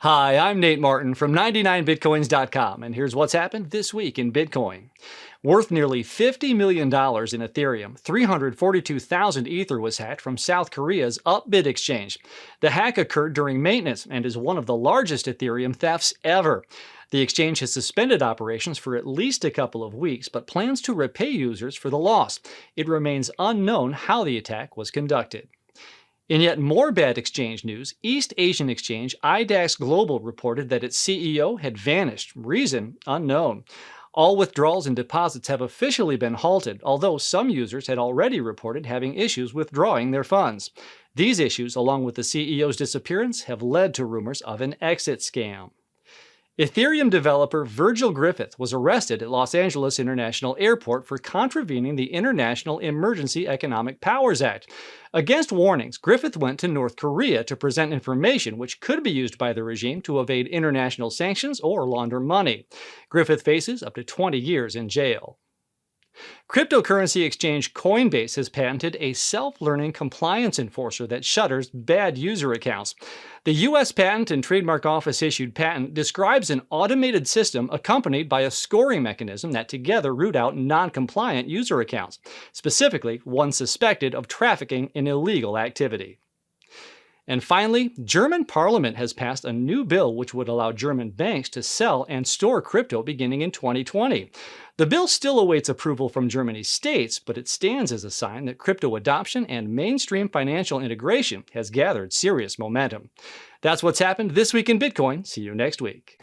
Hi, I'm Nate Martin from 99bitcoins.com, and here's what's happened this week in Bitcoin. Worth nearly $50 million in Ethereum, 342,000 Ether was hacked from South Korea's UPBIT exchange. The hack occurred during maintenance and is one of the largest Ethereum thefts ever. The exchange has suspended operations for at least a couple of weeks, but plans to repay users for the loss. It remains unknown how the attack was conducted. In yet more bad exchange news, East Asian exchange IDAX Global reported that its CEO had vanished, reason unknown. All withdrawals and deposits have officially been halted, although some users had already reported having issues withdrawing their funds. These issues, along with the CEO's disappearance, have led to rumors of an exit scam. Ethereum developer Virgil Griffith was arrested at Los Angeles International Airport for contravening the International Emergency Economic Powers Act. Against warnings, Griffith went to North Korea to present information which could be used by the regime to evade international sanctions or launder money. Griffith faces up to 20 years in jail. Cryptocurrency exchange COINBASE has patented a self-learning compliance enforcer that shutters bad user accounts. The U.S. Patent and Trademark Office issued patent describes an automated system accompanied by a scoring mechanism that together root out non-compliant user accounts, specifically one suspected of trafficking in illegal activity. And finally, German Parliament has passed a new bill which would allow German banks to sell and store crypto beginning in 2020. The bill still awaits approval from Germany's states, but it stands as a sign that crypto adoption and mainstream financial integration has gathered serious momentum. That's what's happened this week in Bitcoin. See you next week.